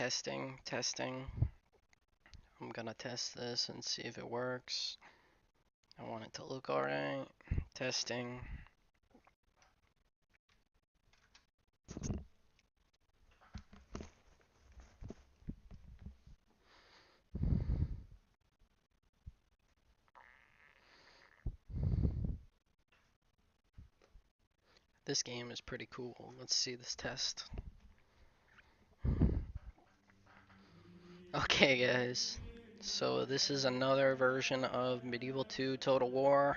Testing. I'm gonna test this and see if it works. I want it to look alright. Testing. This game is pretty cool. Let's see this test. Okay, guys. So this is another version of Medieval 2 Total War.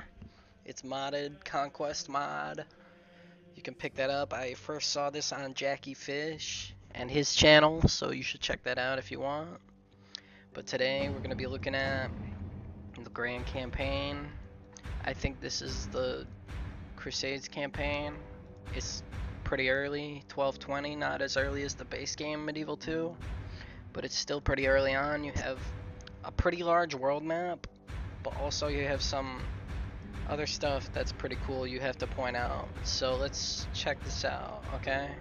It's modded, Conquest mod. You can pick that up. I first saw this on Jackie Fish and his channel, so you should check that out if you want. But today we're going to be looking at the Grand Campaign. I think this is the Crusades campaign. It's pretty early, 1220, not as early as the base game Medieval 2, but it's still pretty early on. You have a pretty large world map, but also you have some other stuff that's pretty cool you have to point out. So let's check this out, okay?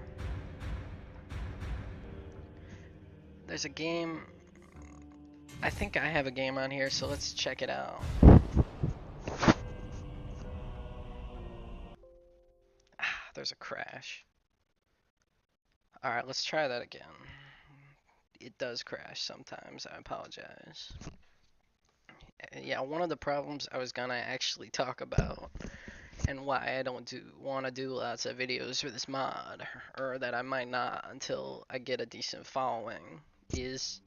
There's a game, I think I have a game on here, so let's check it out. There's a crash. Alright, let's try that again. It does crash sometimes, I apologize. Yeah, one of the problems I was gonna actually talk about and why I don't want to do lots of videos for this mod, or that I might not until I get a decent following, is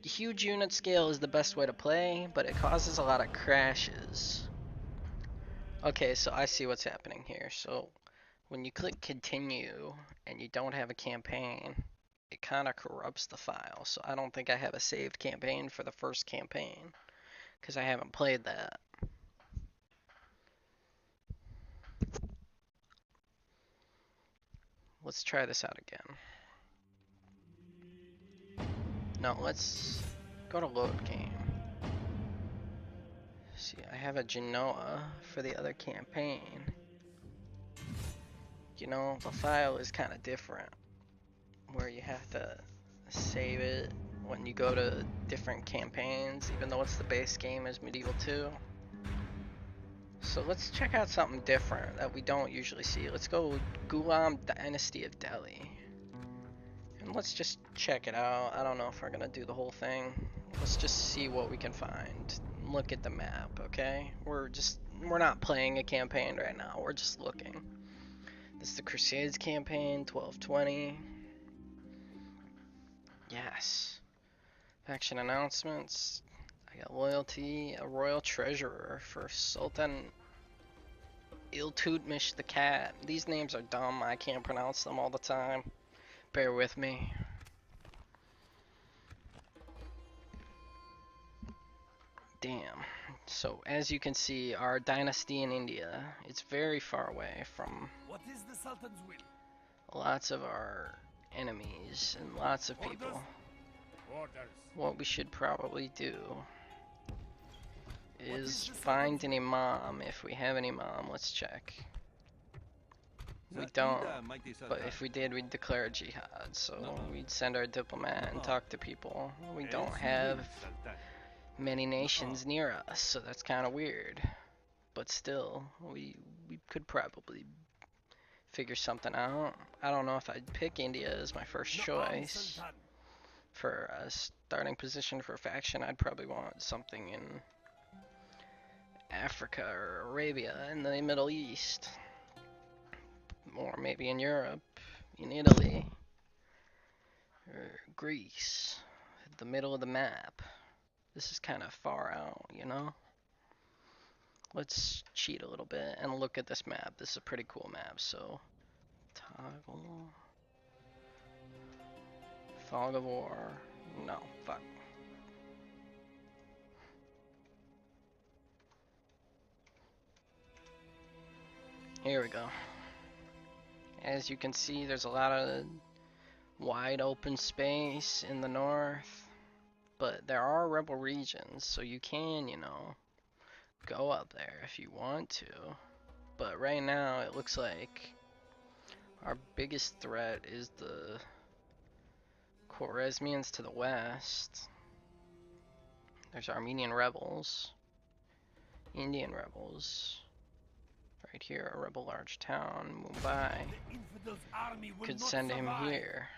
huge unit scale is the best way to play, but it causes a lot of crashes. Okay, so I see what's happening here. So when you click continue and you don't have a campaign, it kind of corrupts the file. So I don't think I have a saved campaign for the first campaign because I haven't played that. Let's try this out again. No, let's go to load game. See, I have a Genoa for the other campaign. You know, the file is kind of different, where you have to save it when you go to different campaigns, even though it's the base game as Medieval 2. So let's check out something different that we don't usually see. Let's go Ghulam Dynasty of Delhi. And let's just check it out. I don't know if we're gonna do the whole thing. Let's just see what we can find. Look at the map, okay? We're not playing a campaign right now. We're just looking. This is the Crusades campaign, 1220. Yes. Faction announcements. I got loyalty, a royal treasurer for Sultan Iltutmish the Cat. These names are dumb. I can't pronounce them all the time. Bear with me. Damn. So as you can see, our dynasty in India, it's very far away from What is the Sultan's will? lots of our enemies and lots of people. Orders. What we should probably do is find an imam. If we have an imam, let's check. We don't, but if we did, we'd declare a jihad. So we'd send our diplomat and talk to people. We don't have many nations near us, so that's kind of weird. But still, we could probably figure something out. I don't know if I'd pick India as my first choice for a starting position for a faction. I'd probably want something in Africa or Arabia in the Middle East, or maybe in Europe, in Italy, or Greece, the middle of the map. This is kind of far out, you know? Let's cheat a little bit and look at this map. This is a pretty cool map, so toggle, fog of war, no, fuck. Here we go. As you can see, there's a lot of wide open space in the north, but there are rebel regions, so you can, you know, go up there if you want to. But right now, it looks like our biggest threat is the Khwarezmians to the west. There's Armenian rebels. Indian rebels. Right here, a rebel large town, Mumbai. The infidels' army will Could not send him survive. here.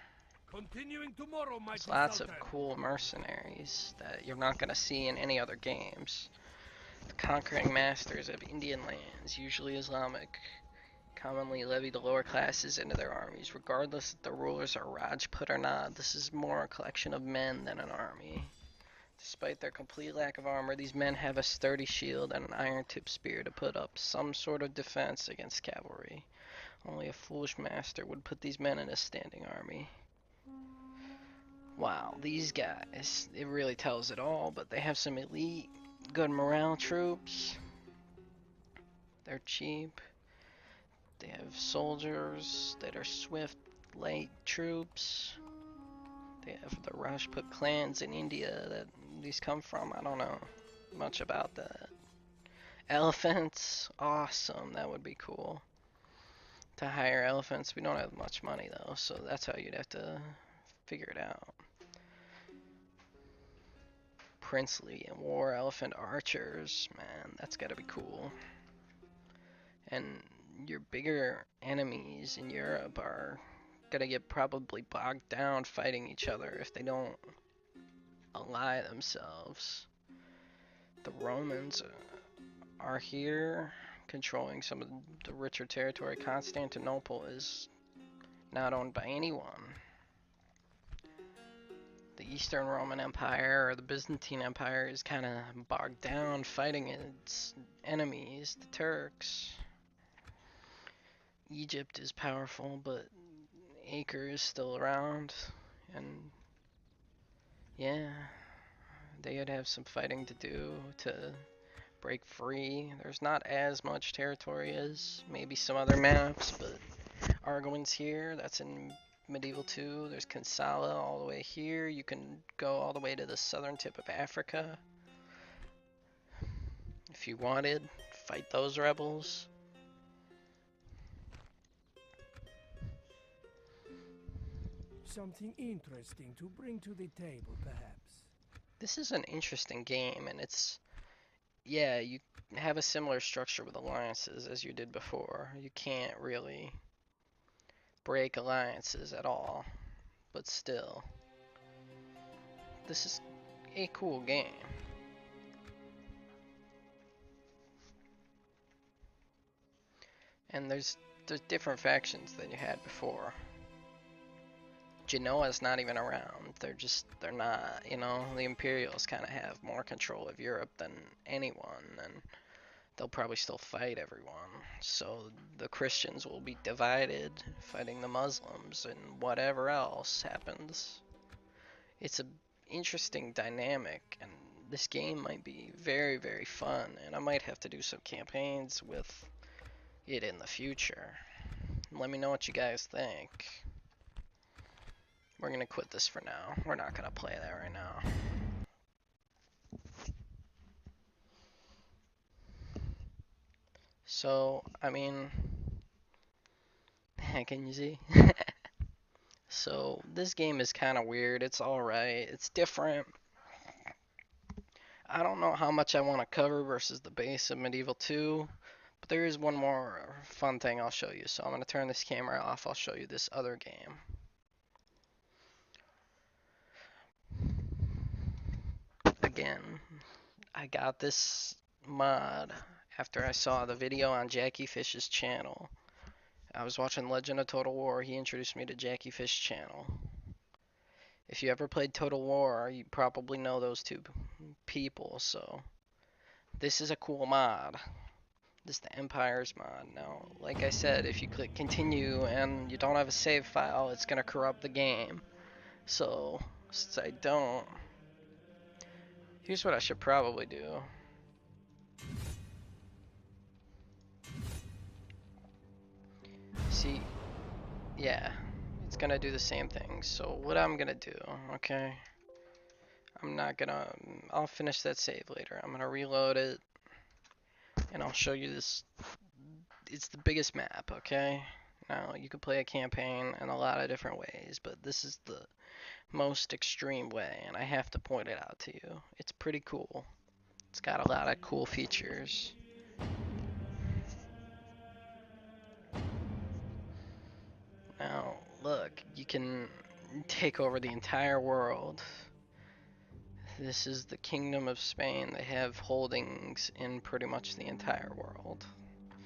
Continuing tomorrow, There's mighty lots of Sultan. cool mercenaries that you're not going to see in any other games. The conquering masters of Indian lands, usually Islamic, commonly levy the lower classes into their armies, regardless if the rulers are Rajput or not. This is more a collection of men than an army. Despite their complete lack of armor, these men have a sturdy shield and an iron-tipped spear to put up some sort of defense against cavalry. Only a foolish master would put these men in a standing army. Wow, these guys, it really tells it all, but they have some elite, good morale troops. They're cheap. They have soldiers that are swift, light troops. They have the Rajput clans in India that these come from. I don't know much about that. Elephants, awesome, that would be cool. To hire elephants, we don't have much money though, so that's how you'd have to figure it out. Princely and war elephant archers, man, that's gotta be cool. And your bigger enemies in Europe are gonna get probably bogged down fighting each other if they don't ally themselves. The Romans are here controlling some of the richer territory. Constantinople is not owned by anyone. The Eastern Roman Empire or the Byzantine Empire is kind of bogged down fighting its enemies, the Turks. Egypt is powerful, but Acre is still around, and yeah, they'd have some fighting to do to break free. There's not as much territory as maybe some other maps, but Argoin's here, that's in Medieval 2. There's Kansala all the way here. You can go all the way to the southern tip of Africa if you wanted. Fight those rebels. Something interesting to bring to the table, perhaps. This is an interesting game, and it's, yeah, you have a similar structure with alliances as you did before. You can't really break alliances at all, but still, this is a cool game. And there's different factions than you had before. Genoa's not even around. They're not, you know, the Imperials kind of have more control of Europe than anyone, and they'll probably still fight everyone. So the Christians will be divided, fighting the Muslims, and whatever else happens. It's an interesting dynamic, and this game might be very, very fun, and I might have to do some campaigns with it in the future. Let me know what you guys think. We're gonna quit this for now. We're not gonna play that right now. So, I mean, can you see? So, this game is kind of weird. It's alright. It's different. I don't know how much I want to cover versus the base of Medieval 2, but there is one more fun thing I'll show you. So, I'm gonna turn this camera off. I'll show you this other game. Again, I got this mod after I saw the video on Jackie Fish's channel. I was watching Legend of Total War. He introduced me to Jackie Fish channel. If you ever played Total War, you probably know those two people, so this is a cool mod. This is the Empires mod. Now, like I said, if you click continue and you don't have a save file, it's gonna corrupt the game. So, since I don't, here's what I should probably do. See, yeah, it's gonna do the same thing. So what I'm gonna do, okay, I'll finish that save later. I'm gonna reload it, and I'll show you this. It's the biggest map, okay? Now, you can play a campaign in a lot of different ways, but this is the most extreme way, and I have to point it out to you. It's pretty cool. It's got a lot of cool features. Now, look, you can take over the entire world. This is the Kingdom of Spain. They have holdings in pretty much the entire world.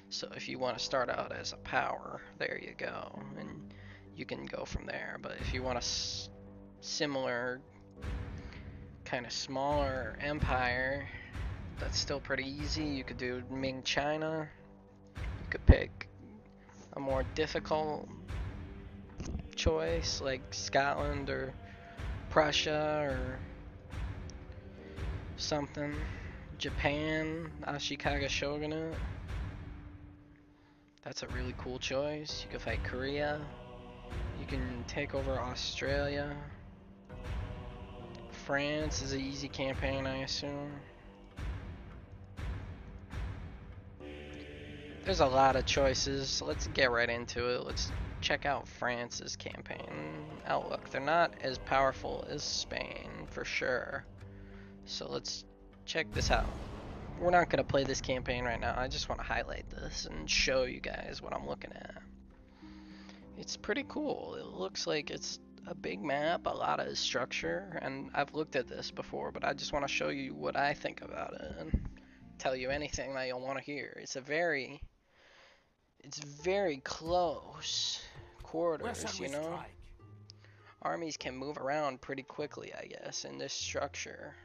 So if you want to start out as a power, there you go, and you can go from there. But if you want a similar, kind of smaller empire, that's still pretty easy. You could do Ming China. You could pick a more difficult choice like Scotland or Prussia or something. Japan, Ashikaga Shogunate. That's a really cool choice. You could fight Korea. You can take over Australia. France is an easy campaign, I assume. There's a lot of choices, so let's get right into it. Let's check out France's campaign outlook. They're not as powerful as Spain, for sure. So let's check this out. We're not going to play this campaign right now. I just want to highlight this and show you guys what I'm looking at. It's pretty cool. It looks like it's a big map, a lot of structure, and I've looked at this before, but I just want to show you what I think about it and tell you anything that you'll want to hear. It's very close quarters, you know? Armies can move around pretty quickly, I guess, in this structure.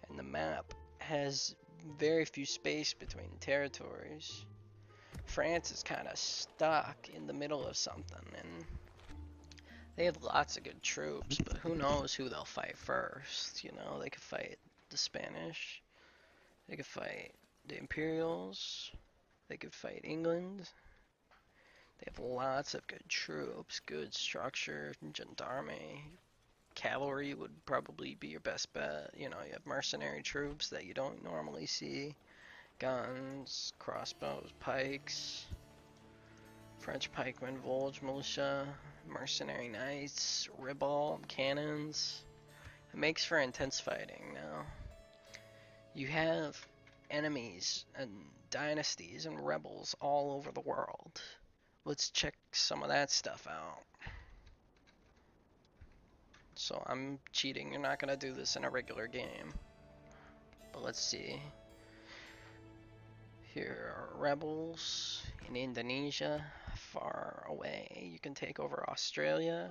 And the map has very few space between territories. France is kind of stuck in the middle of something, and they have lots of good troops, but who knows who they'll fight first, you know? They could fight the Spanish, they could fight the Imperials, they could fight England. They have lots of good troops, good structure, gendarmerie. Cavalry would probably be your best bet. You know, you have mercenary troops that you don't normally see. Guns, crossbows, pikes, French pikemen, Volge militia, mercenary knights, ribald, cannons. It makes for intense fighting now. You have enemies and dynasties and rebels all over the world. Let's check some of that stuff out. So I'm cheating. You're not gonna do this in a regular game. But let's see. Here are rebels in Indonesia, far away. You can take over Australia.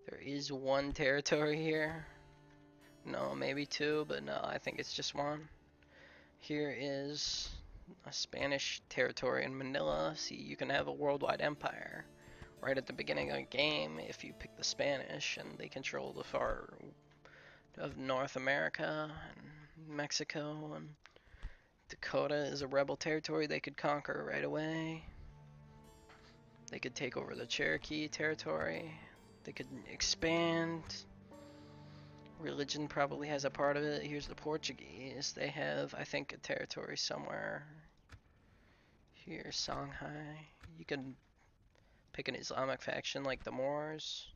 There is one territory here. No, maybe two, but no, I think it's just one. Here is a Spanish territory in Manila. See, you can have a worldwide empire right at the beginning of the game if you pick the Spanish, and they control the far of North America and Mexico, and Dakota is a rebel territory they could conquer right away. They could take over the Cherokee territory. They could expand. Religion probably has a part of it. Here's the Portuguese. They have, I think, a territory somewhere. Here, Songhai. You can pick an Islamic faction like the Moors.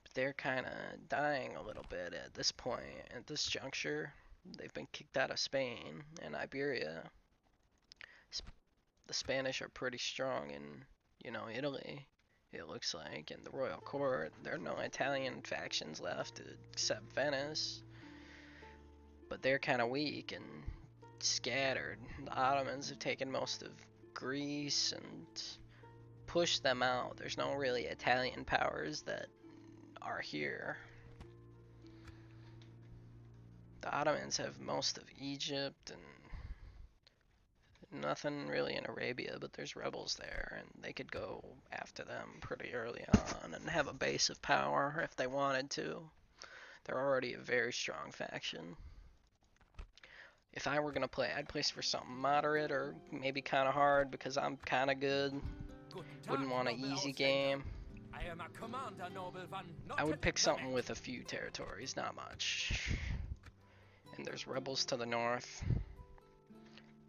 But they're kind of dying a little bit at this point, at this juncture. They've been kicked out of Spain and Iberia. The Spanish are pretty strong in, you know, Italy, it looks like, in the royal court. There are no Italian factions left except Venice. But they're kind of weak and scattered. The Ottomans have taken most of Greece and pushed them out. There's no really Italian powers that are here. The Ottomans have most of Egypt and nothing really in Arabia, but there's rebels there, and they could go after them pretty early on and have a base of power if they wanted to. They're already a very strong faction. If I were going to play, I'd play for something moderate or maybe kind of hard because I'm kind of good. Wouldn't want an easy game. I would pick something with a few territories, not much. And there's rebels to the north.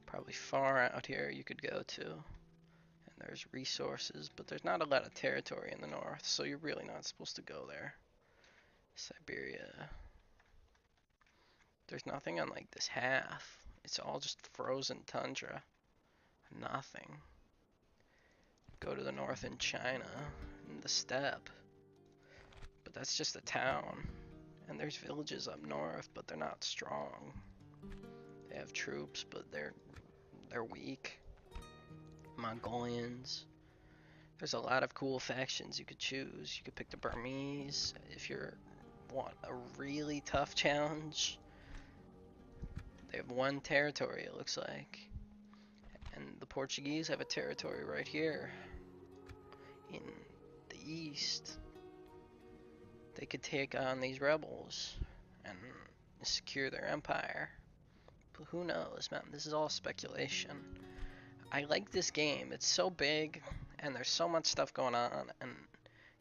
Probably far out here you could go to. And There's resources, but there's not a lot of territory in the north, so you're really not supposed to go there. Siberia. There's nothing on like this half. It's all just frozen tundra. Nothing. Go to the north in China, in the steppe. But that's just a town. And there's villages up north, but they're not strong. They have troops, but they're weak. Mongolians. There's a lot of cool factions you could choose. You could pick the Burmese if you want a really tough challenge. They have one territory, it looks like. And the Portuguese have a territory right here in the east. They could take on these rebels and secure their empire. But who knows, man? This is all speculation. I like this game. It's so big and there's so much stuff going on, and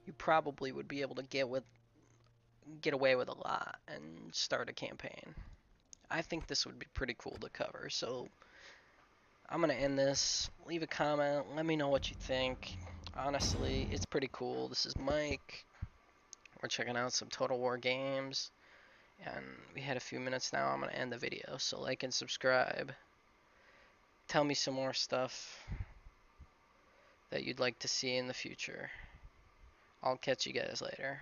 you probably would be able to get away with a lot and start a campaign. I think this would be pretty cool to cover. So I'm gonna end this. Leave a comment. Let me know what you think. Honestly, it's pretty cool. This is Mike. We're checking out some Total War games, and we had a few minutes now. I'm gonna end the video. So like and subscribe. Tell me some more stuff that you'd like to see in the future. I'll catch you guys later.